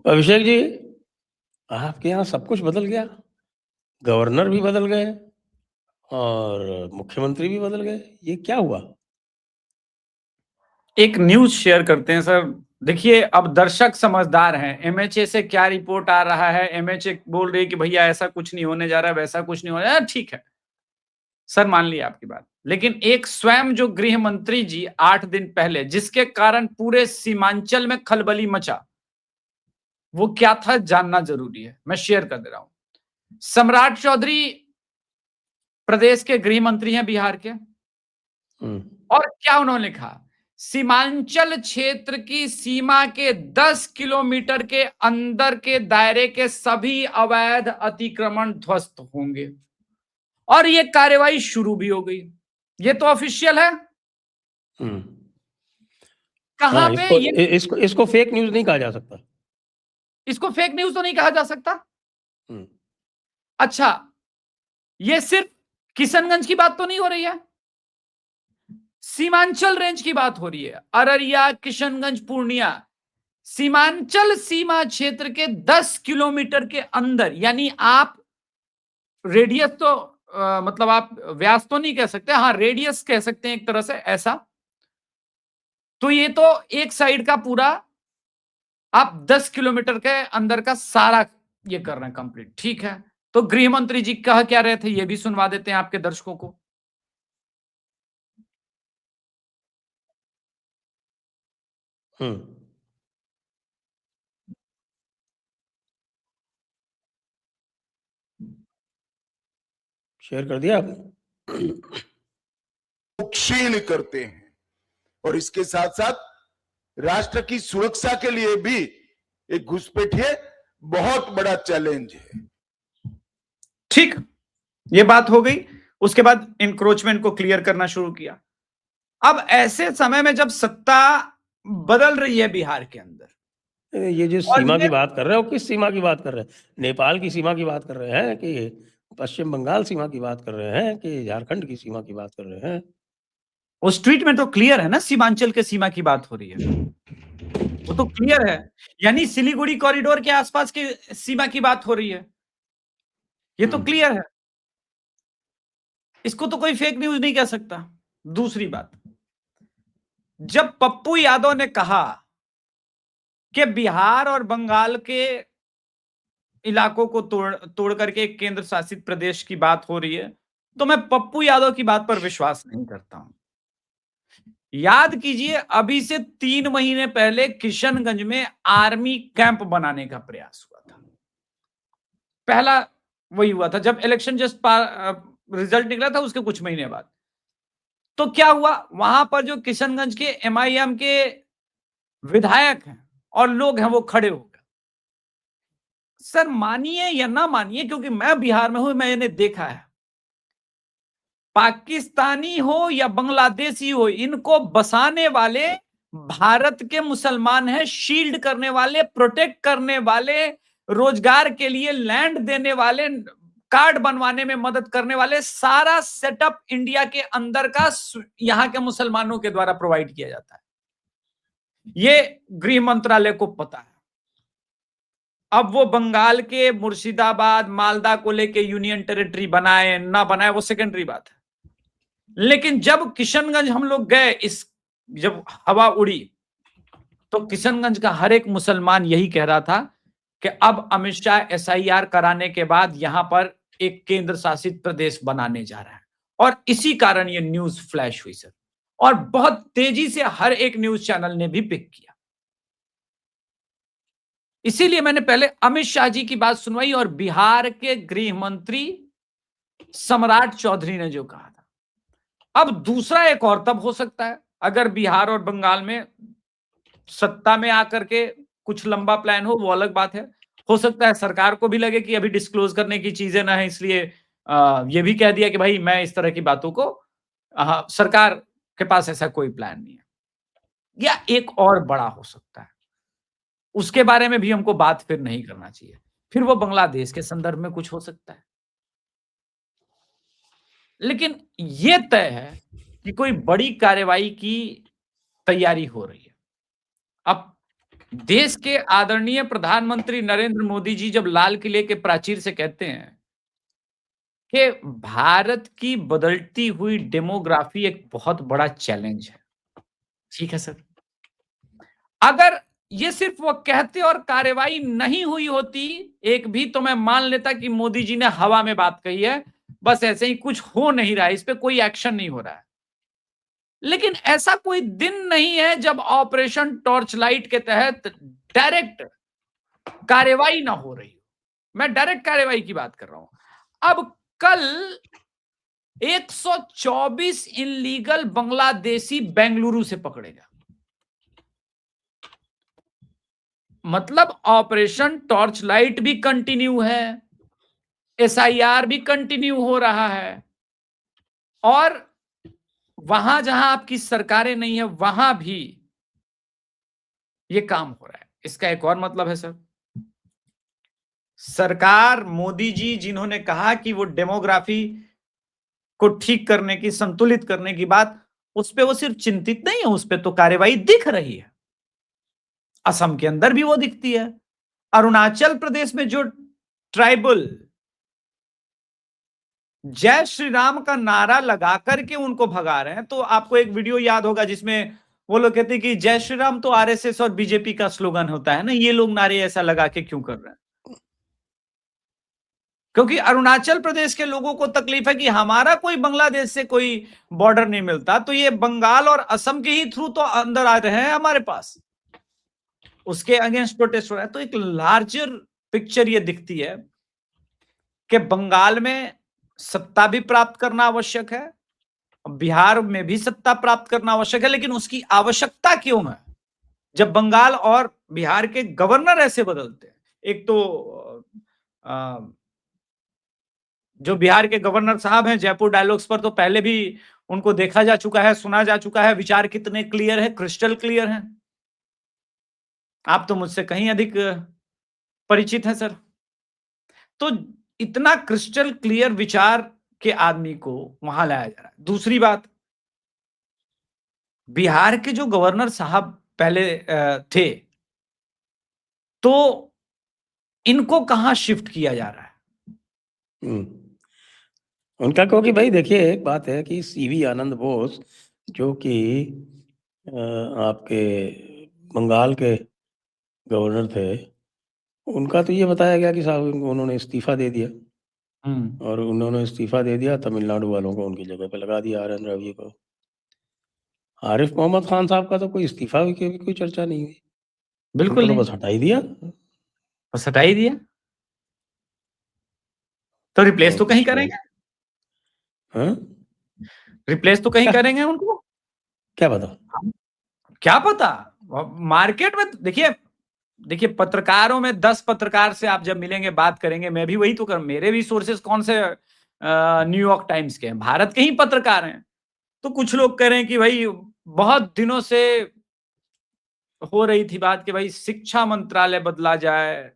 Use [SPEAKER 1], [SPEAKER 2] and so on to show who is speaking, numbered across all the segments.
[SPEAKER 1] अभिषेक जी, आपके यहाँ सब कुछ बदल गया। गवर्नर भी बदल गए और मुख्यमंत्री भी बदल गए। ये क्या हुआ?
[SPEAKER 2] एक न्यूज शेयर करते हैं सर। देखिए, अब दर्शक समझदार हैं। एमएचए से क्या रिपोर्ट आ रहा है, एमएचए बोल रही है कि भैया ऐसा कुछ नहीं होने जा रहा है, वैसा कुछ नहीं होने जा रहा है। ठीक है सर, मान लिया आपकी बात। लेकिन एक स्वयं जो गृह मंत्री जी 8 दिन पहले, जिसके कारण पूरे सीमांचल में खलबली मचा, वो क्या था जानना जरूरी है। मैं शेयर कर दे रहा हूं। सम्राट चौधरी प्रदेश के गृह मंत्री हैं बिहार के। और क्या उन्होंने कहा, सीमांचल क्षेत्र की सीमा के 10 किलोमीटर के अंदर के दायरे के सभी अवैध अतिक्रमण ध्वस्त होंगे। और ये कार्रवाई शुरू भी हो गई। ये तो ऑफिशियल है। कहां
[SPEAKER 1] हाँ,
[SPEAKER 2] पे
[SPEAKER 1] इसको फेक न्यूज नहीं कहा जा सकता।
[SPEAKER 2] इसको फेक न्यूज तो नहीं कहा जा सकता। अच्छा, ये सिर्फ किशनगंज की बात तो नहीं हो रही है, सीमांचल रेंज की बात हो रही है। अररिया, किशनगंज, पूर्णिया, सीमांचल सीमा क्षेत्र के 10 किलोमीटर के अंदर, यानी आप रेडियस तो मतलब आप व्यास तो नहीं कह सकते, हाँ रेडियस कह सकते हैं एक तरह से ऐसा। तो ये तो एक साइड का पूरा आप 10 किलोमीटर के अंदर का सारा ये कर रहे हैं कंप्लीट। ठीक है, तो गृह मंत्री जी कह क्या रहे थे ये भी सुनवा देते हैं आपके दर्शकों को।
[SPEAKER 1] शेयर कर दिया आप?
[SPEAKER 3] क्षीण करते हैं और इसके साथ साथ राष्ट्र की सुरक्षा के लिए भी एक घुसपैठिए बहुत बड़ा चैलेंज है।
[SPEAKER 2] ठीक, ये बात हो गई। उसके बाद इंक्रोचमेंट को क्लियर करना शुरू किया। अब ऐसे समय में जब सत्ता बदल रही है बिहार के अंदर,
[SPEAKER 1] ये जो सीमा की बात कर रहे हो, किस सीमा की बात कर रहे हैं? नेपाल की सीमा की बात कर रहे हैं कि पश्चिम बंगाल सीमा की बात कर रहे हैं कि झारखंड की सीमा की बात कर रहे हैं?
[SPEAKER 2] उस ट्वीट में तो क्लियर है ना, सीमांचल के सीमा की बात हो रही है, वो तो क्लियर है। यानी सिलीगुड़ी कॉरिडोर के आसपास की सीमा की बात हो रही है, ये तो क्लियर है। इसको तो कोई फेक न्यूज नहीं कह सकता। दूसरी बात, जब पप्पू यादव ने कहा कि बिहार और बंगाल के इलाकों को तोड़ करके एक केंद्र शासित प्रदेश की बात हो रही है, तो मैं पप्पू यादव की बात पर विश्वास नहीं करता हूं। याद कीजिए, अभी से 3 महीने पहले किशनगंज में आर्मी कैंप बनाने का प्रयास हुआ था। पहला वही हुआ था जब इलेक्शन जस्ट रिजल्ट निकला था, उसके कुछ महीने बाद। तो क्या हुआ, वहां पर जो किशनगंज के एमआईएम के विधायक हैं और लोग हैं, वो खड़े हो गए। सर मानिए या ना मानिए, क्योंकि मैं बिहार में हूं, मैंने देखा है, पाकिस्तानी हो या बांग्लादेशी हो, इनको बसाने वाले भारत के मुसलमान हैं, शील्ड करने वाले, प्रोटेक्ट करने वाले, रोजगार के लिए लैंड देने वाले, कार्ड बनवाने में मदद करने वाले, सारा सेटअप इंडिया के अंदर का यहां के मुसलमानों के द्वारा प्रोवाइड किया जाता है। ये गृह मंत्रालय को पता है। अब वो बंगाल के मुर्शिदाबाद, मालदा को लेके यूनियन टेरिटरी बनाए ना बनाए, वो सेकेंडरी बात है। लेकिन जब किशनगंज हम लोग गए, जब हवा उड़ी, तो किशनगंज का हर एक मुसलमान यही कह रहा था कि अब अमित शाह एसआईआर कराने के बाद यहां पर एक केंद्र शासित प्रदेश बनाने जा रहा है। और इसी कारण ये न्यूज फ्लैश हुई सर, और बहुत तेजी से हर एक न्यूज चैनल ने भी पिक किया। इसीलिए मैंने पहले अमित शाह जी की बात सुनवाई और बिहार के गृह मंत्री सम्राट चौधरी ने जो कहा था। अब दूसरा एक और तब हो सकता है, अगर बिहार और बंगाल में सत्ता में आकर के कुछ लंबा प्लान हो, वो अलग बात है। हो सकता है सरकार को भी लगे कि अभी डिस्क्लोज करने की चीजें ना है, इसलिए ये भी कह दिया कि भाई मैं इस तरह की बातों को, सरकार के पास ऐसा कोई प्लान नहीं है। या एक और बड़ा हो सकता है, उसके बारे में भी हमको बात फिर नहीं करना चाहिए, फिर वो बांग्लादेश के संदर्भ में कुछ हो सकता है। लेकिन ये तय है कि कोई बड़ी कार्रवाई की तैयारी हो रही है। अब देश के आदरणीय प्रधानमंत्री नरेंद्र मोदी जी जब लाल किले के प्राचीर से कहते हैं कि भारत की बदलती हुई डेमोग्राफी एक बहुत बड़ा चैलेंज है, ठीक है सर। अगर ये सिर्फ वो कहते और कार्यवाही नहीं हुई होती एक भी, तो मैं मान लेता कि मोदी जी ने हवा में बात कही है, बस ऐसे ही कुछ हो नहीं रहा है, इस पे कोई एक्शन नहीं हो रहा है। लेकिन ऐसा कोई दिन नहीं है जब ऑपरेशन टॉर्च लाइट के तहत डायरेक्ट कार्यवाही ना हो रही हो। मैं डायरेक्ट कार्यवाही की बात कर रहा हूं। अब कल 124 इनलीगल बांग्लादेशी बेंगलुरु से पकड़े गए। मतलब ऑपरेशन टॉर्च लाइट भी कंटिन्यू है, एसआईआर भी कंटिन्यू हो रहा है, और वहां जहां आपकी सरकारें नहीं है वहां भी ये काम हो रहा है। इसका एक और मतलब है सर, सरकार मोदी जी जिन्होंने कहा कि वो डेमोग्राफी को ठीक करने की, संतुलित करने की बात, उस पे वो सिर्फ चिंतित नहीं है, उस पे तो कार्यवाही दिख रही है। असम के अंदर भी वो दिखती है। अरुणाचल प्रदेश में जो ट्राइबल जय श्री राम का नारा लगा करके उनको भगा रहे हैं, तो आपको एक वीडियो याद होगा जिसमें वो लोग कहते हैं कि जय श्री राम तो आरएसएस और बीजेपी का स्लोगन होता है ना, ये लोग नारे ऐसा लगा के क्यों कर रहे हैं? क्योंकि अरुणाचल प्रदेश के लोगों को तकलीफ है कि हमारा कोई बांग्लादेश से कोई बॉर्डर नहीं मिलता, तो ये बंगाल और असम के ही थ्रू तो अंदर आ रहे हैं हमारे पास, उसके अगेंस्ट प्रोटेस्ट हो रहा है। तो एक लार्जर पिक्चर ये दिखती है कि बंगाल में सत्ता भी प्राप्त करना आवश्यक है, बिहार में भी सत्ता प्राप्त करना आवश्यक है, लेकिन उसकी आवश्यकता क्यों है जब बंगाल और बिहार के गवर्नर ऐसे बदलते हैं? एक तो जो बिहार के गवर्नर साहब हैं, जयपुर डायलॉग्स पर तो पहले भी उनको देखा जा चुका है, सुना जा चुका है, विचार कितने क्लियर है, क्रिस्टल क्लियर है। आप तो मुझसे कहीं अधिक परिचित हैं सर। तो इतना क्रिस्टल क्लियर विचार के आदमी को वहां लाया जा रहा है। दूसरी बात, बिहार के जो गवर्नर साहब पहले थे, तो इनको कहां शिफ्ट किया जा रहा है?
[SPEAKER 1] उनका क्योंकि भाई देखिए, एक बात है कि सीवी आनंद बोस जो कि आपके बंगाल के गवर्नर थे, उनका तो ये बताया गया कि साहब उन्होंने इस्तीफा दे दिया, और उन्होंने इस्तीफा दे दिया, तमिलनाडु वालों को उनकी जगह पे लगा दिया आर.एन. रवि को। आरिफ मोहम्मद खान साहब का तो कोई इस्तीफा की भी कोई चर्चा नहीं हुई,
[SPEAKER 2] बिल्कुल
[SPEAKER 1] उनको तो
[SPEAKER 2] नहीं,
[SPEAKER 1] बस हटा ही दिया।
[SPEAKER 2] बस हटा ही दिया। तो रिप्लेस तो कहीं करेंगे, रिप्लेस तो कहीं करेंगे उनको,
[SPEAKER 1] क्या पता,
[SPEAKER 2] क्या पता। मार्केट में देखिए पत्रकारों में 10 पत्रकार से आप जब मिलेंगे, बात करेंगे, मैं भी वही तो कर, मेरे भी सोर्सेस कौन से न्यूयॉर्क टाइम्स के हैं, भारत के ही पत्रकार हैं। तो कुछ लोग कह रहे हैं कि भाई बहुत दिनों से हो रही थी बात कि भाई शिक्षा मंत्रालय बदला जाए,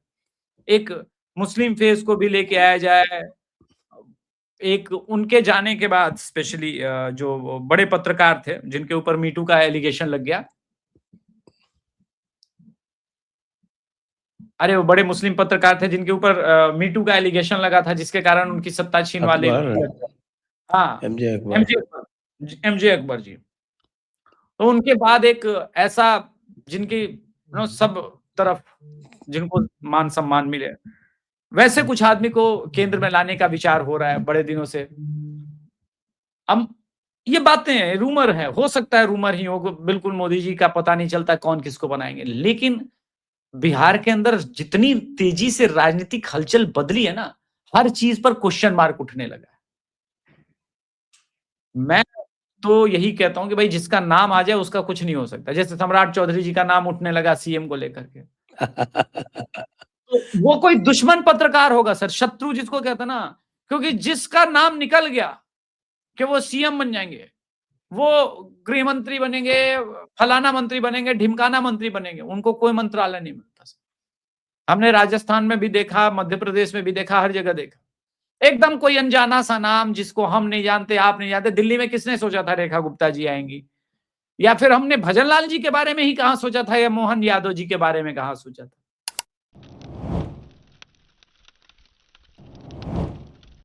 [SPEAKER 2] एक मुस्लिम फेस को भी लेके आया जाए। एक उनके जाने के बाद स्पेशली जो बड़े पत्रकार थे जिनके ऊपर मीटू का एलिगेशन लग गया, अरे वो बड़े मुस्लिम पत्रकार थे जिनके ऊपर मीटू का एलिगेशन लगा था, जिसके कारण उनकी सत्ता छीन वाले, हाँ, एमजे अकबर जी। तो उनके बाद एक ऐसा जिनकी सब तरफ जिनको मान सम्मान मिले, वैसे कुछ आदमी को केंद्र में लाने का विचार हो रहा है बड़े दिनों से। अब ये बातें रूमर है, हो सकता है रूमर ही हो, बिल्कुल मोदी जी का पता नहीं चलता कौन किसको बनाएंगे। लेकिन बिहार के अंदर जितनी तेजी से राजनीतिक हलचल बदली है ना, हर चीज पर क्वेश्चन मार्क उठने लगा है। मैं तो यही कहता हूं कि भाई जिसका नाम आ जाए उसका कुछ नहीं हो सकता। जैसे सम्राट चौधरी जी का नाम उठने लगा सीएम को लेकर के, तो वो कोई दुश्मन पत्रकार होगा सर, शत्रु जिसको कहते हैं ना, क्योंकि जिसका नाम निकल गया कि वो सीएम बन जाएंगे, वो गृह मंत्री बनेंगे, फलाना मंत्री बनेंगे, ढिमकाना मंत्री बनेंगे, उनको कोई मंत्रालय नहीं मिलता। हमने राजस्थान में भी देखा, मध्य प्रदेश में भी देखा, हर जगह देखा, एकदम कोई अनजाना सा नाम जिसको हम नहीं जानते, आप नहीं जानते। दिल्ली में किसने सोचा था रेखा गुप्ता जी आएंगी? या फिर हमने भजन लाल जी के बारे में ही कहाँ सोचा था या मोहन यादव जी के बारे में कहाँ सोचा था?